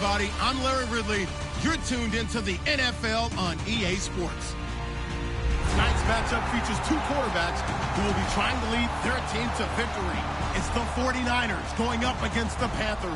everybody. I'm Larry Ridley. You're tuned into the NFL on EA Sports. Tonight's matchup features two quarterbacks who will be trying to lead their team to victory. It's the 49ers going up against the Panthers.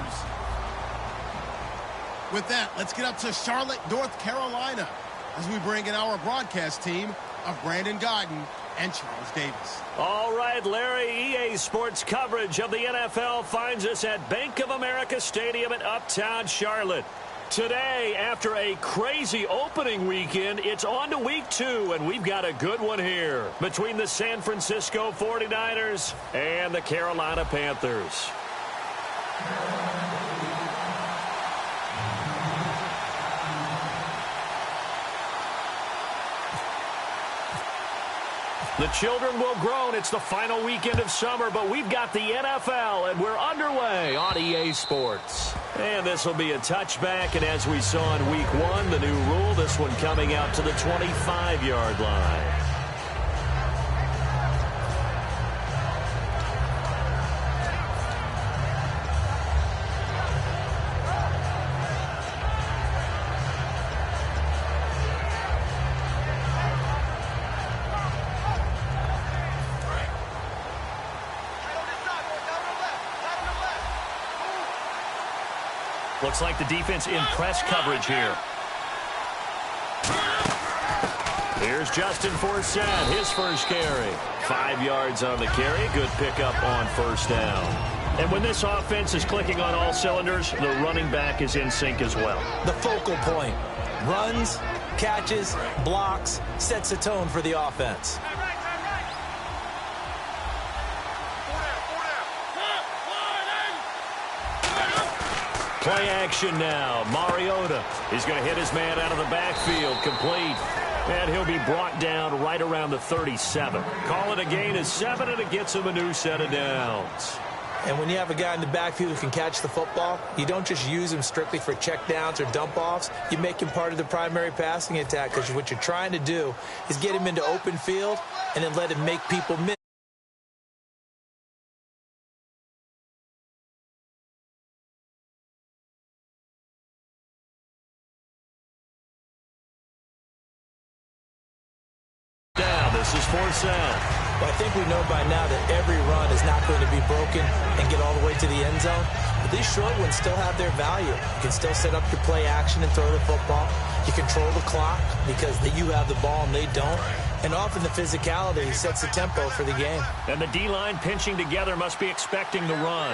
With that, let's get up to Charlotte, North Carolina, as we bring in our broadcast team of Brandon Godden and Charles Davis. All right, Larry, EA Sports coverage of the NFL finds us at Bank of America Stadium in Uptown Charlotte. Today, after a crazy opening weekend, it's on to week 2, and we've got a good one here between the San Francisco 49ers and the Carolina Panthers. The children will groan. It's the final weekend of summer, but we've got the NFL, and we're underway on EA Sports. And this will be a touchback, and as we saw in week 1, the new rule, this one coming out to the 25-yard line. Looks like the defense in press coverage here. Here's Justin Forsett, his first carry. 5 yards on the carry. Good pickup on first down. And when this offense is clicking on all cylinders, the running back is in sync as well. The focal point. Runs, catches, blocks, sets a tone for the offense. Play action now. Mariota is going to hit his man out of the backfield. Complete. And he'll be brought down right around the 37. Call it a gain of 7, and it gets him a new set of downs. And when you have a guy in the backfield who can catch the football, you don't just use him strictly for check downs or dump offs. You make him part of the primary passing attack, because what you're trying to do is get him into open field and then let him make people miss. This is Forsett. Well, I think we know by now that every run is not going to be broken and get all the way to the end zone. But these short ones still have their value. You can still set up your play action and throw the football. You control the clock because you have the ball and they don't. And often the physicality sets the tempo for the game. And the D-line pinching together must be expecting the run.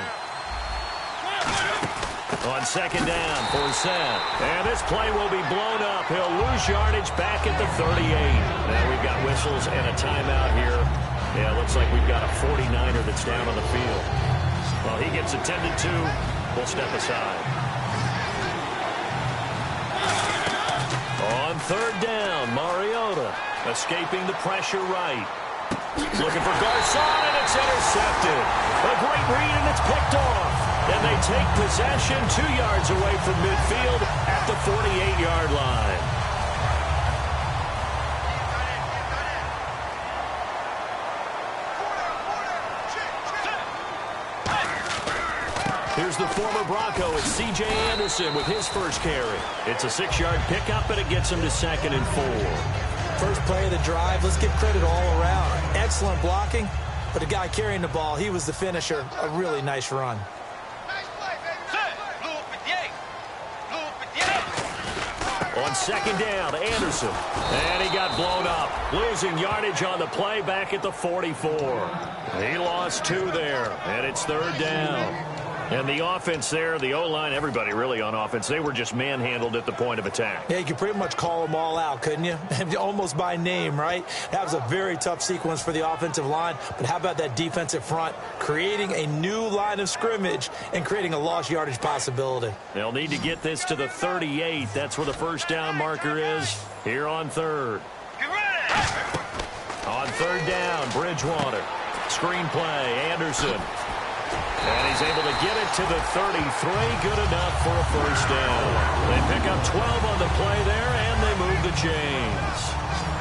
On second down, Forsett. And this play will be blown up. He'll lose yardage back at the 38. Now we've got whistles and a timeout here. Yeah, looks like we've got a 49er that's down on the field. Well, he gets attended to. We'll step aside. On third down, Mariota escaping the pressure right. Looking for Garcon, and it's intercepted. A great read, and it's picked off. And they take possession 2 yards away from midfield at the 48-yard line. Here's the former Bronco. It's C.J. Anderson with his first carry. It's a 6-yard pickup, and it gets him to 2nd and 4. First play of the drive. Let's give credit all around. Excellent blocking, but the guy carrying the ball, he was the finisher. A really nice run. On second down, Anderson. And he got blown up. Losing yardage on the play back at the 44. He lost 2 there, and it's third down. And the offense there, the O-line, everybody really on offense, they were just manhandled at the point of attack. Yeah, you could pretty much call them all out, couldn't you? Almost by name, right? That was a very tough sequence for the offensive line. But how about that defensive front creating a new line of scrimmage and creating a lost yardage possibility? They'll need to get this to the 38. That's where the first down marker is here on third. On third down, Bridgewater. Screen play, Anderson. And he's able to get it to the 33. Good enough for a first down. They pick up 12 on the play there, and they move the chains.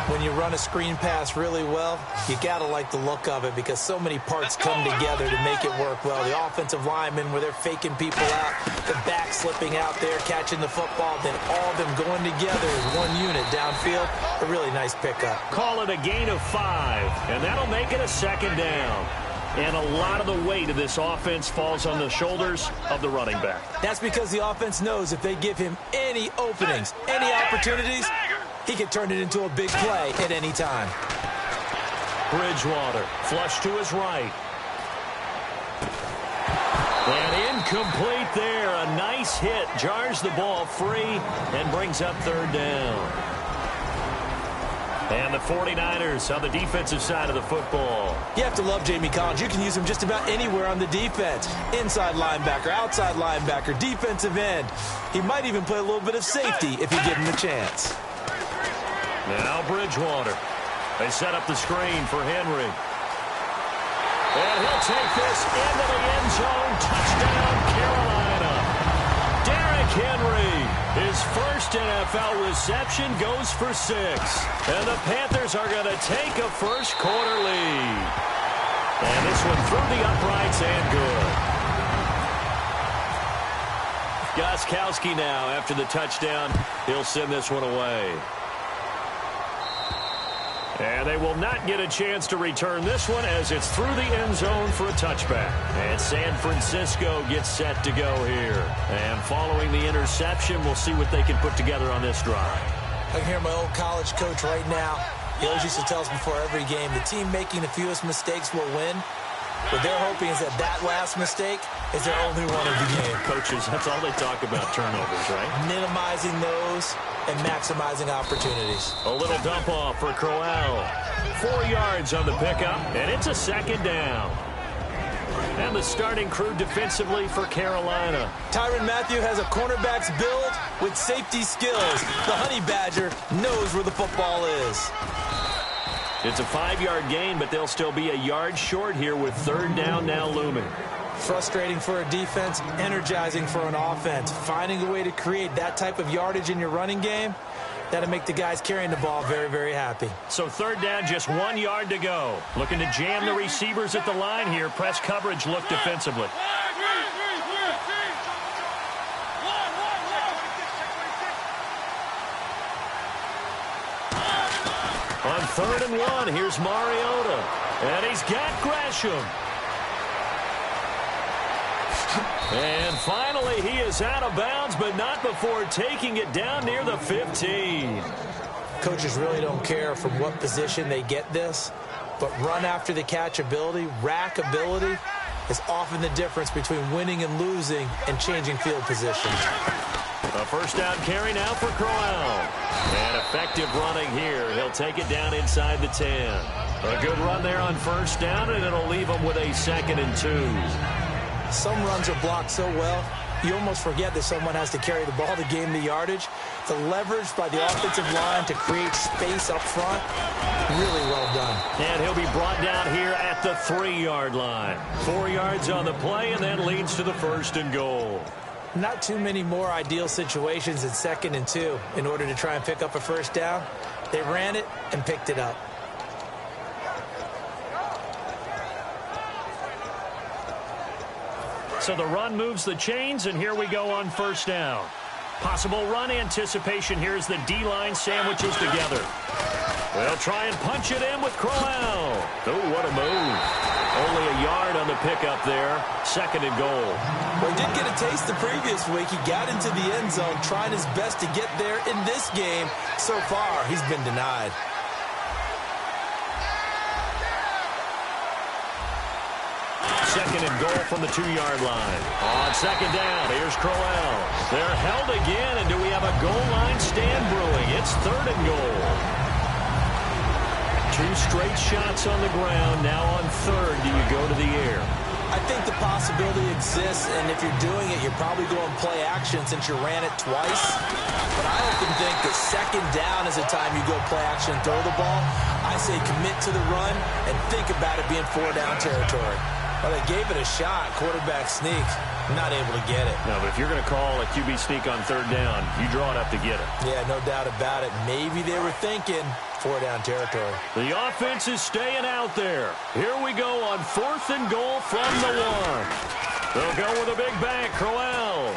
When you run a screen pass really well, you got to like the look of it because so many parts come together to make it work well. The offensive linemen, where they're faking people out, the back slipping out there, catching the football, then all of them going together as one unit downfield. A really nice pickup. Call it a gain of 5, and that'll make it a second down. And a lot of the weight of this offense falls on the shoulders of the running back. That's because the offense knows if they give him any openings, any opportunities, he can turn it into a big play at any time. Bridgewater, flush to his right. And incomplete there. A nice hit. Jars the ball free and brings up third down. And the 49ers on the defensive side of the football. You have to love Jamie Collins. You can use him just about anywhere on the defense. Inside linebacker, outside linebacker, defensive end. He might even play a little bit of safety if you give him a chance. Now Bridgewater. They set up the screen for Henry. And he'll take this into the end zone. Touchdown, Carolina. Derrick Henry, his first NFL reception, goes for 6. And the Panthers are going to take a first-quarter lead. And this one through the uprights and good. Gostkowski now after the touchdown. He'll send this one away. And they will not get a chance to return this one as it's through the end zone for a touchback. And San Francisco gets set to go here. And following the interception, we'll see what they can put together on this drive. I can hear my old college coach right now. He always used to tell us before every game, the team making the fewest mistakes will win. What they're hoping is that that last mistake is their only one of the game. Coaches, that's all they talk about, turnovers, right? Minimizing those and maximizing opportunities. A little dump off for Crowell. 4 yards on the pickup, and it's a second down. And the starting crew defensively for Carolina. Tyrann Mathieu has a cornerback's build with safety skills. The Honey Badger knows where the football is. It's a 5-yard gain, but they'll still be a yard short here with third down now looming. Frustrating for a defense, energizing for an offense. Finding a way to create that type of yardage in your running game, that'll make the guys carrying the ball very, very happy. So third down, just 1 yard to go. Looking to jam the receivers at the line here. Press coverage look defensively. On 3rd and 1, here's Mariota. And he's got Gresham. And finally, he is out of bounds, but not before taking it down near the 15. Coaches really don't care from what position they get this, but run after the catch ability, rack ability, is often the difference between winning and losing and changing field position. A first down carry now for Crowell. And effective running here. He'll take it down inside the 10. A good run there on first down, and it'll leave him with a 2nd and 2. Some runs are blocked so well, you almost forget that someone has to carry the ball to gain the yardage. The leverage by the offensive line to create space up front, really well done. And he'll be brought down here at the 3-yard line. 4 yards on the play, and that leads to the 1st and goal. Not too many more ideal situations in 2nd and 2 in order to try and pick up a first down. They ran it and picked it up. So the run moves the chains, and here we go on first down. Possible run anticipation here as the D-line sandwiches together. They'll try and punch it in with Crowell. Oh, what a move. Only a yard on the pickup there. 2nd and goal. Well, he did get a taste the previous week. He got into the end zone, trying his best to get there in this game. So far, he's been denied. Second and goal from the 2-yard line. On second down, here's Crowell. They're held again, and do we have a goal line stand brewing? It's 3rd and goal. 2 straight shots on the ground. Now on 3rd, do you go to the air? I think the possibility exists, and if you're doing it, you're probably going play action since you ran it twice. But I often think that 2nd down is the time you go play action and throw the ball. I say commit to the run and think about it being 4-down territory. Well, they gave it a shot. Quarterback sneak. Not able to get it. No, but if you're going to call a QB sneak on third down, you draw it up to get it. Yeah, no doubt about it. Maybe they were thinking 4-down territory. The offense is staying out there. Here we go on 4th and goal from the 1. They'll go with a big back, Crowell.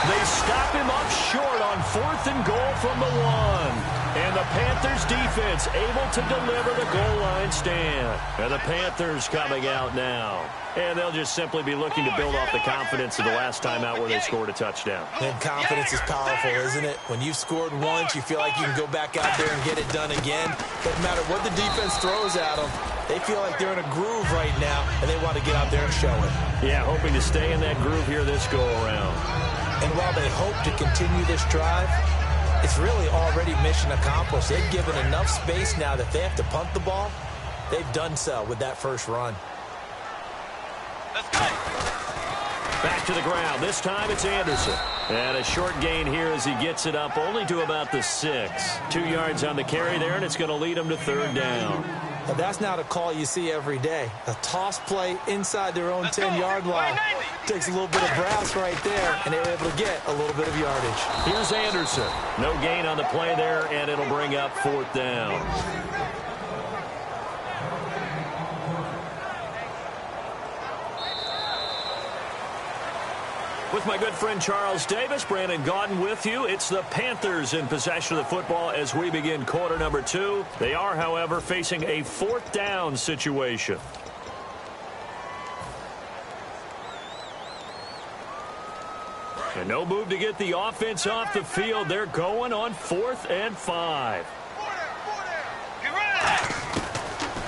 They stop him up short on 4th and goal from the 1. And the Panthers defense able to deliver the goal line stand. And the Panthers coming out now. And they'll just simply be looking to build off the confidence of the last time out where they scored a touchdown. And confidence is powerful, isn't it? When you've scored once, you feel like you can go back out there and get it done again. Doesn't matter what the defense throws at them. They feel like they're in a groove right now, and they want to get out there and show it. Yeah, hoping to stay in that groove here this go-around. And while they hope to continue this drive, it's really already mission accomplished. They've given enough space now that they have to punt the ball. They've done so with that first run. Let's go. Back to the ground. This time it's Anderson. And a short gain here as he gets it up only to about the 6. 2 yards on the carry there, and it's going to lead him to 3rd down. Now, that's not a call you see every day. A toss play inside their own 10-yard line. Takes a little bit of brass right there, and they were able to get a little bit of yardage. Here's Anderson. No gain on the play there, and it'll bring up 4th down. With my good friend Charles Davis, Brandon Gaudin with you. It's the Panthers in possession of the football as we begin quarter number 2. They are, however, facing a 4th down situation. And no move to get the offense off the field. They're going on 4th and 5.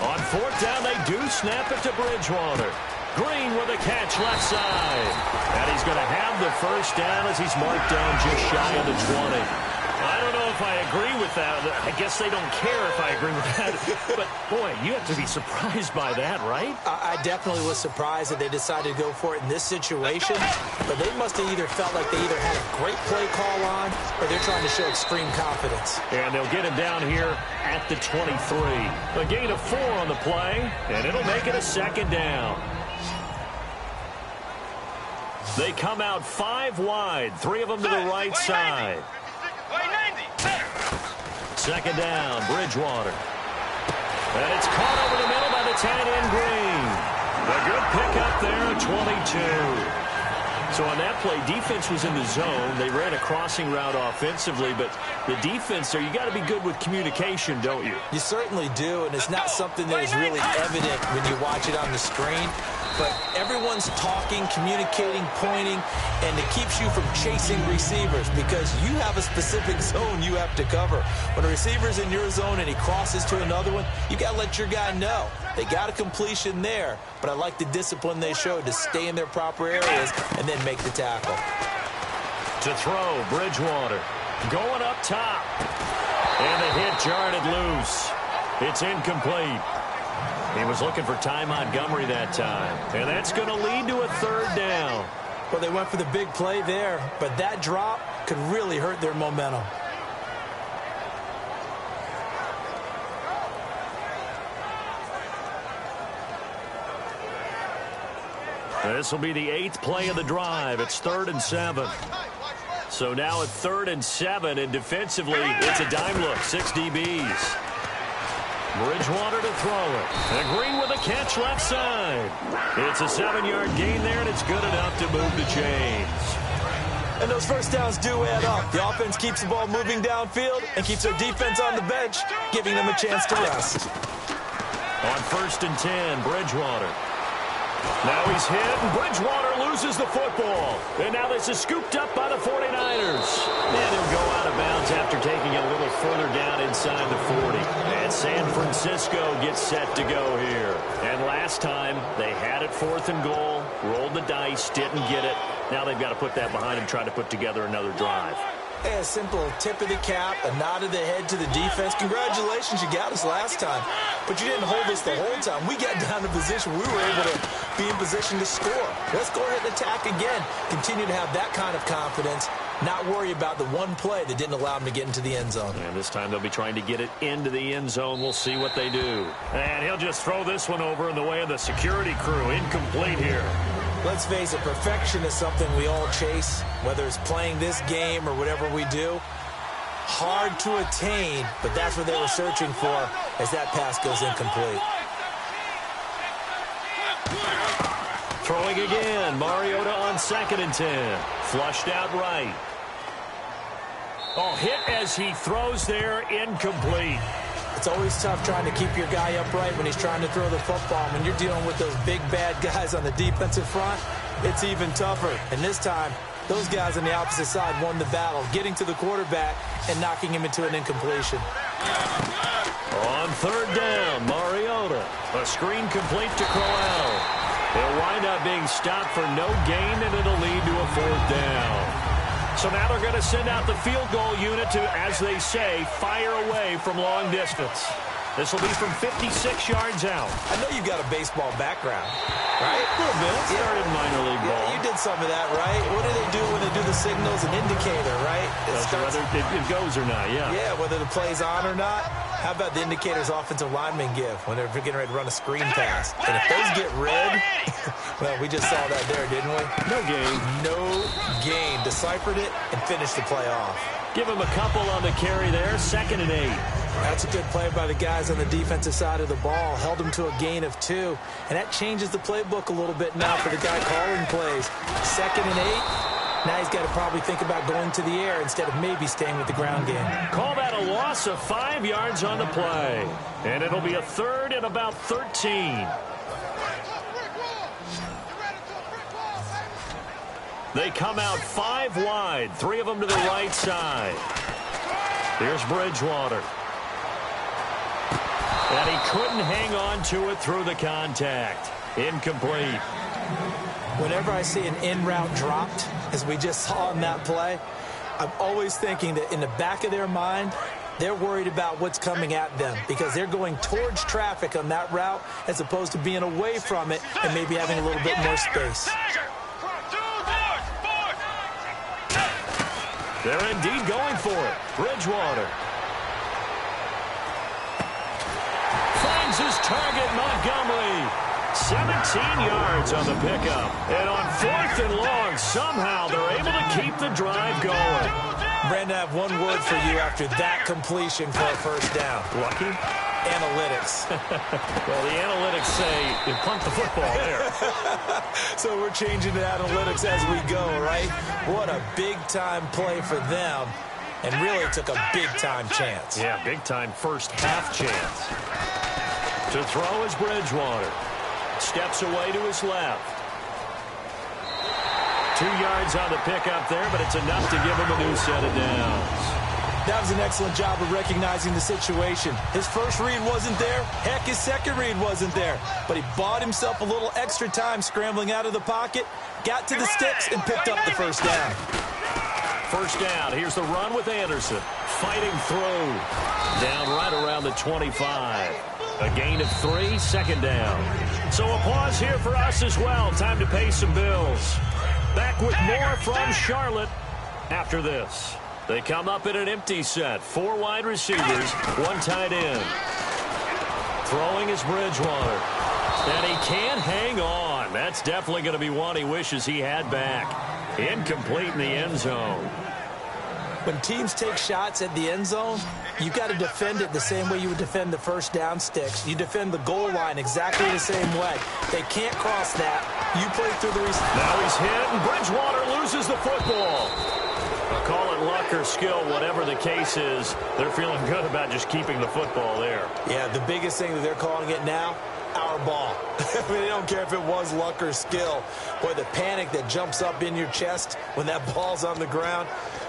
On 4th down, they do snap it to Bridgewater. Green with a catch left side. And he's going to have the first down as he's marked down just shy of the 20. I don't know if I agree with that. I guess they don't care if I agree with that. But, boy, you have to be surprised by that, right? I definitely was surprised that they decided to go for it in this situation. But they must have either felt like they either had a great play call on or they're trying to show extreme confidence. And they'll get him down here at the 23. A gain of 4 on the play, and it'll make it a 2nd down. They come out 5 wide, 3 of them to the right side. 2nd down, Bridgewater. And it's caught over the middle by the tight end, Green. A good pickup there at 22. So on that play, defense was in the zone. They ran a crossing route offensively, but the defense there, you got to be good with communication, don't you? You certainly do, and it's not something that is really evident when you watch it on the screen. But everyone's talking, communicating, pointing, and it keeps you from chasing receivers because you have a specific zone you have to cover. When a receiver's in your zone and he crosses to another one, you got to let your guy know. They got a completion there, but I like the discipline they showed to stay in their proper areas and then make the tackle. To throw, Bridgewater going up top. And the hit jarred it loose. It's incomplete. He was looking for Ty Montgomery that time. And that's going to lead to a 3rd down. Well, they went for the big play there, but that drop could really hurt their momentum. This will be the 8th play of the drive. It's 3rd and 7. So now at 3rd and 7, and defensively, it's a dime look. 6 DBs. Bridgewater to throw it. And Green with a catch left side. It's a 7-yard gain there, and it's good enough to move the chains. And those first downs do add up. The offense keeps the ball moving downfield and keeps their defense on the bench, giving them a chance to rest. On 1st and 10, Bridgewater. Now he's hit, and Bridgewater loses the football. And now this is scooped up by the 49ers. And he'll go out of bounds after taking it a little further down inside the 40. And San Francisco gets set to go here. And last time, they had it 4th and goal, rolled the dice, didn't get it. Now they've got to put that behind and try to put together another drive. Hey, a simple tip of the cap, a nod of the head to the defense. Congratulations, you got us last time. But you didn't hold us the whole time. We got down to position. We were able to be in position to score. Let's go ahead and attack again. Continue to have that kind of confidence. Not worry about the one play that didn't allow them to get into the end zone. And this time they'll be trying to get it into the end zone. We'll see what they do. And he'll just throw this one over in the way of the security crew. Incomplete here. Let's face it, perfection is something we all chase, whether it's playing this game or whatever we do. Hard to attain, but that's what they were searching for as that pass goes incomplete. Throwing again. Mariota on 2nd and 10. Flushed out right. Oh, hit as he throws there. Incomplete. It's always tough trying to keep your guy upright when he's trying to throw the football. When you're dealing with those big, bad guys on the defensive front, it's even tougher. And this time, those guys on the opposite side won the battle, getting to the quarterback and knocking him into an incompletion. On 3rd down, Mariota. A screen complete to Crowell. It'll wind up being stopped for no gain, and it'll lead to a 4th down. So now they're going to send out the field goal unit to, as they say, fire away from long distance. This will be from 56 yards out. I know you've got a baseball background, right? A little bit. Started minor league ball. Yeah, you did some of that, right? What do they do when they do the signals? An indicator, right? Whether it goes or not, yeah. Yeah, whether the play's on or not. How about the indicators offensive linemen give when they're getting ready to run a screen pass? And if those get red, well, we just saw that there, didn't we? No gain. No gain. Deciphered it and finished the play off. Give him a couple on the carry there. 2nd and 8. That's a good play by the guys on the defensive side of the ball. Held them to a gain of 2. And that changes the playbook a little bit now for the guy calling plays. 2nd and 8. Now he's got to probably think about going to the air instead of maybe staying with the ground game. Call that a loss of 5 yards on the play. And it'll be a 3rd and about 13. They come out 5 wide. 3 of them to the right side. Here's Bridgewater. And he couldn't hang on to it through the contact. Incomplete. Whenever I see an in-route dropped, as we just saw in that play, I'm always thinking that in the back of their mind, they're worried about what's coming at them because they're going towards traffic on that route as opposed to being away from it and maybe having a little bit more space. They're indeed going for it. Bridgewater. Finds his target, Montgomery. 17 yards on the pickup. And on 4th and long, somehow they're able to keep the drive going. Brandon, I have one word for you after that completion for a 1st down. Lucky? Analytics. Well, the analytics say you punt the football there. So we're changing to analytics as we go, right? What a big-time play for them. And really took a big-time chance. Yeah, big-time first half chance. To throw is Bridgewater. Steps away to his left. 2 yards on the pickup there, but it's enough to give him a new set of downs. That was an excellent job of recognizing the situation. His first read wasn't there. Heck, his second read wasn't there. But he bought himself a little extra time scrambling out of the pocket, got to the sticks, and picked up the 1st down. 1st down. Here's the run with Anderson. Fighting through. Down right around the 25. A gain of 3, 2nd down. So a pause here for us as well. Time to pay some bills. Back with more from Charlotte after this. They come up in an empty set. 4 wide receivers, 1 tight end. Throwing is Bridgewater. And he can't hang on. That's definitely going to be one he wishes he had back. Incomplete in the end zone. When teams take shots at the end zone, you've got to defend it the same way you would defend the 1st down sticks. You defend the goal line exactly the same way. They can't cross that. You play through the receiver. Now he's hit, and Bridgewater loses the football. I'll call it luck or skill, whatever the case is. They're feeling good about just keeping the football there. Yeah, the biggest thing that they're calling it now, our ball. I mean, they don't care if it was luck or skill. Boy, the panic that jumps up in your chest when that ball's on the ground,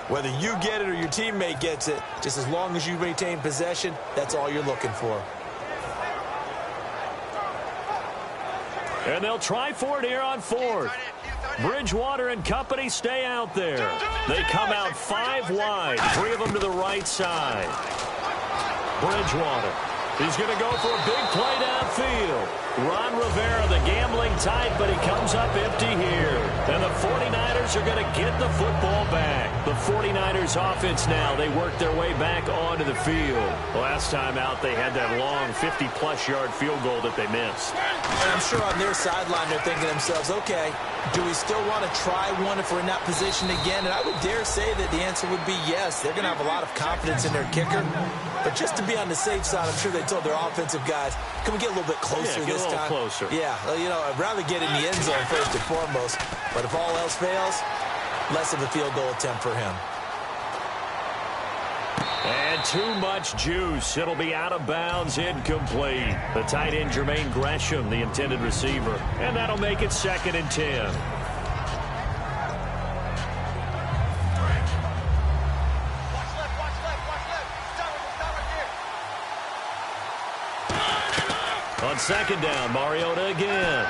whether you get it or your teammate gets it, just as long as you maintain possession, that's all you're looking for. And they'll try for it here on 4th. Bridgewater and company stay out there. They come out 5 wide, 3 of them to the right side. Bridgewater. He's going to go for a big play downfield. Ron Rivera, the gambling type, but he comes up empty here. And the 49ers are going to get the football back. The 49ers offense now, they work their way back onto the field. Last time out, they had that long 50-plus yard field goal that they missed. And I'm sure on their sideline they're thinking to themselves, okay, do we still want to try one if we're in that position again? And I would dare say that the answer would be yes. They're going to have a lot of confidence in their kicker. But just to be on the safe side, I'm sure they told their offensive guys, can we get a little bit closer this time? Closer. Yeah, you know, I'd rather get in the end zone first and foremost. But if all else fails, less of a field goal attempt for him. And too much juice. It'll be out of bounds, incomplete. The tight end, Jermaine Gresham, the intended receiver. And that'll make it 2nd and 10. On 2nd down, Mariota again.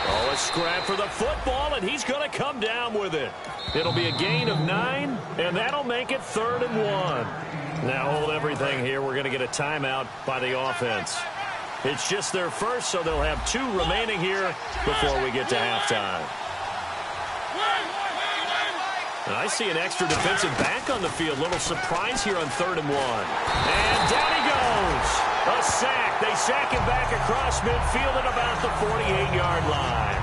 Oh, a scrap for the football, and he's going to come down with it. It'll be a gain of 9, and that'll make it 3rd and 1. Now hold everything here. We're going to get a timeout by the offense. It's just their first, so they'll have 2 remaining here before we get to halftime. And I see an extra defensive back on the field. Little surprise here on 3rd and 1. And down he goes. A sack. They sack him back across midfield at about the 48-yard line.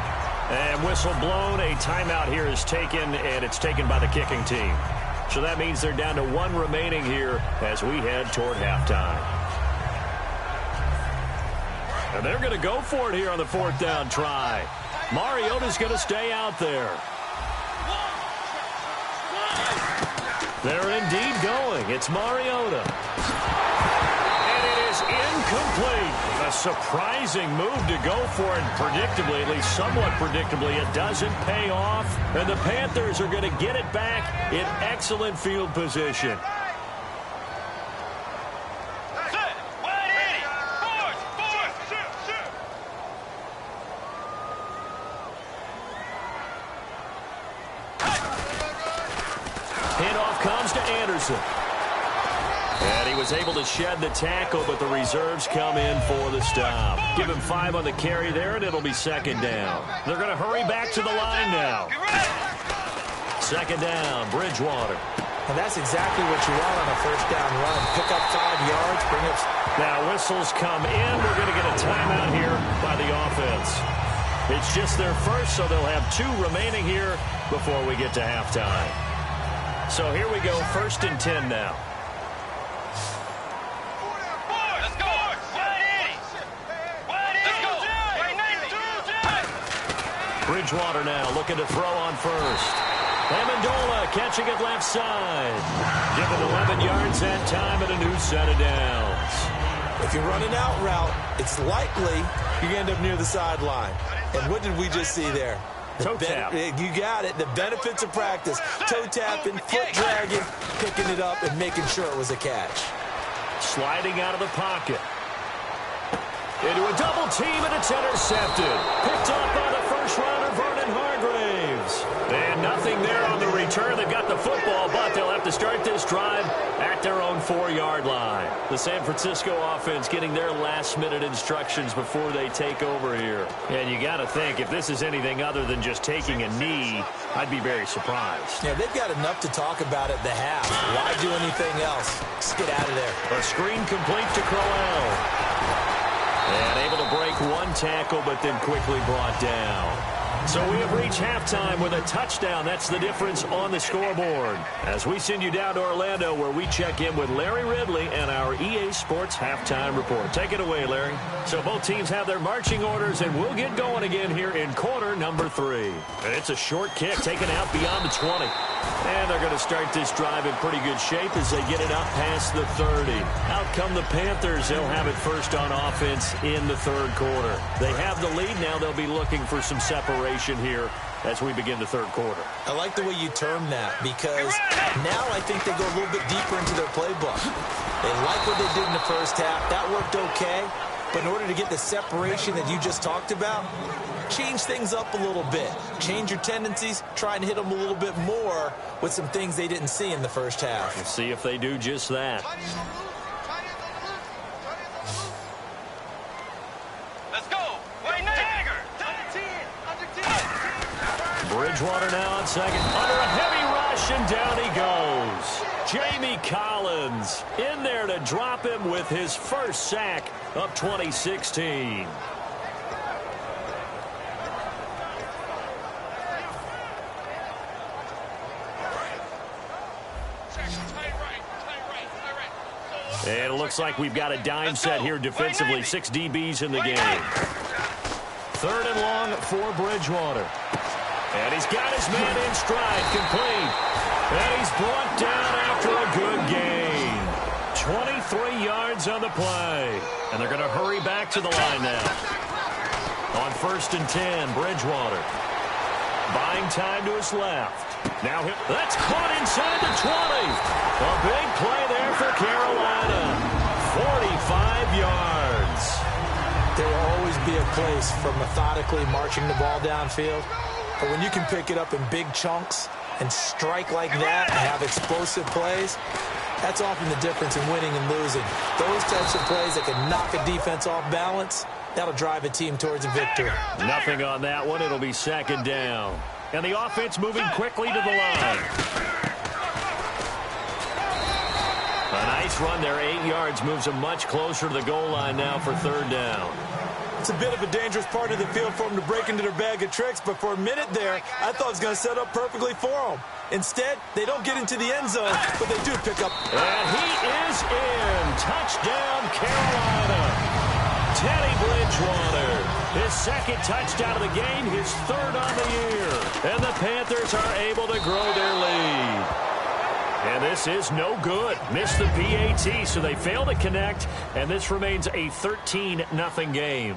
And whistle blown. A timeout here is taken, and it's taken by the kicking team. So that means they're down to 1 remaining here as we head toward halftime. And they're going to go for it here on the 4th down try. Mariota's going to stay out there. They're indeed going. It's Mariota. And it is incomplete. A surprising move to go for it. Predictably, at least somewhat predictably, it doesn't pay off. And the Panthers are going to get it back in excellent field position. And he was able to shed the tackle, but the reserves come in for the stop. Give him 5 on the carry there, and it'll be 2nd down. They're going to hurry back to the line now. 2nd down, Bridgewater. And that's exactly what you want on a 1st down run. Pick up 5 yards, bring up... Now whistles come in. We're going to get a timeout here by the offense. It's just their first, so they'll have 2 remaining here before we get to halftime. So here we go, 1st and 10 now. Bridgewater now looking to throw on first. Amendola catching it left side. Given 11 yards that time and a new set of downs. If you're running out route, it's likely you end up near the sideline. And what did we just see there? Toe tap. You got it. The benefits of practice. Toe tapping, foot dragging, picking it up, and making sure it was a catch. Sliding out of the pocket. Into a double team, and it's intercepted. Picked up by the first rounder, Vernon Hargreaves. And nothing there on the return. They've got the football, but they'll have to start this drive at their own 4-yard line. The San Francisco offense getting their last-minute instructions before they take over here. And you got to think, if this is anything other than just taking a knee, I'd be very surprised. Yeah, they've got enough to talk about at the half. Why do anything else? Just get out of there. A screen complete to Crowell. And able to break 1 tackle, but then quickly brought down. So we have reached halftime with a touchdown. That's the difference on the scoreboard. As we send you down to Orlando, where we check in with Larry Ridley and our EA Sports Halftime Report. Take it away, Larry. So both teams have their marching orders, and we'll get going again here in quarter number 3. And it's a short kick taken out beyond the 20. And they're going to start this drive in pretty good shape as they get it up past the 30. Out come the Panthers. They'll have it first on offense in the 3rd quarter. They have the lead now. They'll be looking for some separation here as we begin the 3rd quarter. I like the way you term that, because now I think they go a little bit deeper into their playbook. They like what they did in the first half. That worked okay. But in order to get the separation that you just talked about, change things up a little bit. Change your tendencies, try and hit them a little bit more with some things they didn't see in the first half. We'll see if they do just that. Let's go. Right now. Bridgewater now on second. Under a heavy rush, and down he goes. Jamie Collins in there to drop him with his first sack of 2016. And it looks like we've got a dime set here defensively. 6 DBs in the game. Third and long for Bridgewater. And he's got his man in stride, complete. And he's brought down after a good gain. 23 yards on the play. And they're going to hurry back to the line now. On 1st and 10, Bridgewater. Buying time to his left. Now that's caught inside the 20. A big play there for Carolina. 45 yards. There will always be a place for methodically marching the ball downfield. But when you can pick it up in big chunks and strike like that and have explosive plays, that's often the difference in winning and losing. Those types of plays that can knock a defense off balance, that'll drive a team towards a victory. Nothing on that one. It'll be second down. And the offense moving quickly to the line. A nice run there, 8 yards, moves them much closer to the goal line now for third down. It's a bit of a dangerous part of the field for them to break into their bag of tricks, but for a minute there, I thought it was going to set up perfectly for them. Instead, they don't get into the end zone, but they do pick up. And he is in. Touchdown, Carolina. Teddy Bridgewater. His second touchdown of the game, his third on the year. And the Panthers are able to grow their lead. And this is no good. Missed the PAT, so they fail to connect, and this remains a 13-0 game.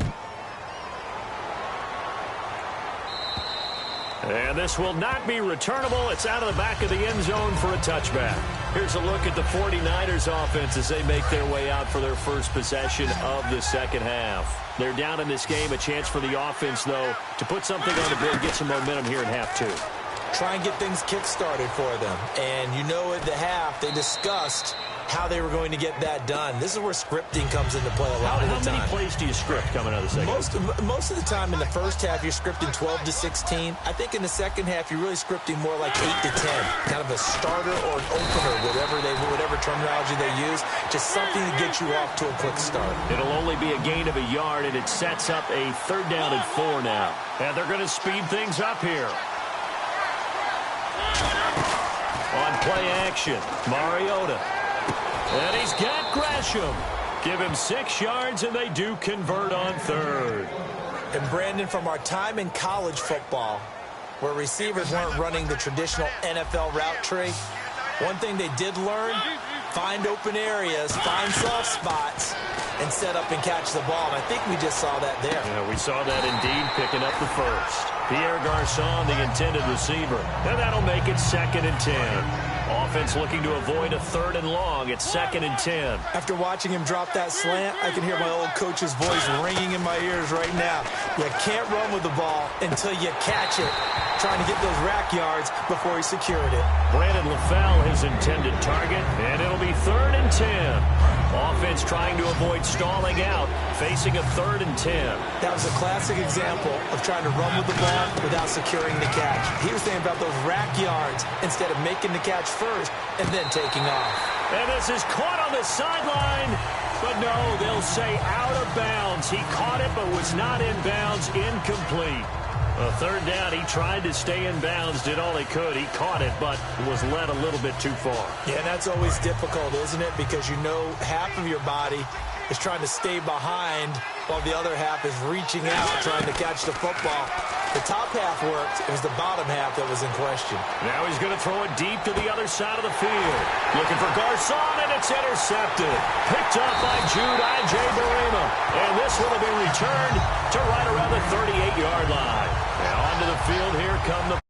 And this will not be returnable. It's out of the back of the end zone for a touchback. Here's a look at the 49ers offense as they make their way out for their first possession of the second half. They're down in this game. A chance for the offense, though, to put something on the board, get some momentum here in half two. Try and get things kick-started for them. And you know at the half, they discussed how they were going to get that done. This is where scripting comes into play a lot of the time. How many plays do you script coming out of the second half? Most of the time in the first half, you're scripting 12 to 16. I think in the second half, you're really scripting more like 8 to 10. Kind of a starter or an opener, whatever terminology they use. Just something to get you off to a quick start. It'll only be a gain of a yard, and it sets up a 3rd down and 4 now. And they're going to speed things up here. On play action, Mariota. And he's got Gresham. Give him 6 yards, and they do convert on 3rd. And Brandon, from our time in college football, where receivers weren't running the traditional NFL route tree, one thing they did learn, find open areas, find soft spots, and set up and catch the ball. And I think we just saw that there. Yeah, we saw that indeed, picking up the first. Pierre Garçon, the intended receiver. And that'll make it 2nd and 10. Offense looking to avoid a 3rd and long. It's 2nd and 10. After watching him drop that slant, I can hear my old coach's voice ringing in my ears right now. You can't run with the ball until you catch it. Trying to get those rack yards before he secured it. Brandon LaFell, his intended target, and it'll be 3rd and 10. Offense trying to avoid stalling out, facing a 3rd and 10. That was a classic example of trying to run with the ball without securing the catch. He was thinking about those rack yards instead of making the catch first and then taking off. And this is caught on the sideline, but no, they'll say out of bounds. He caught it but was not in bounds, incomplete. A 3rd down, he tried to stay in bounds, did all he could. He caught it, but was led a little bit too far. Yeah, and that's always difficult, isn't it? Because you know half of your body is trying to stay behind while the other half is reaching out, trying to catch the football. The top half worked. It was the bottom half that was in question. Now he's going to throw it deep to the other side of the field. Looking for Garçon, and it's intercepted. Picked up by Jude J-Barima. And this one will be returned to right around the 38-yard line. Now onto the field, here come the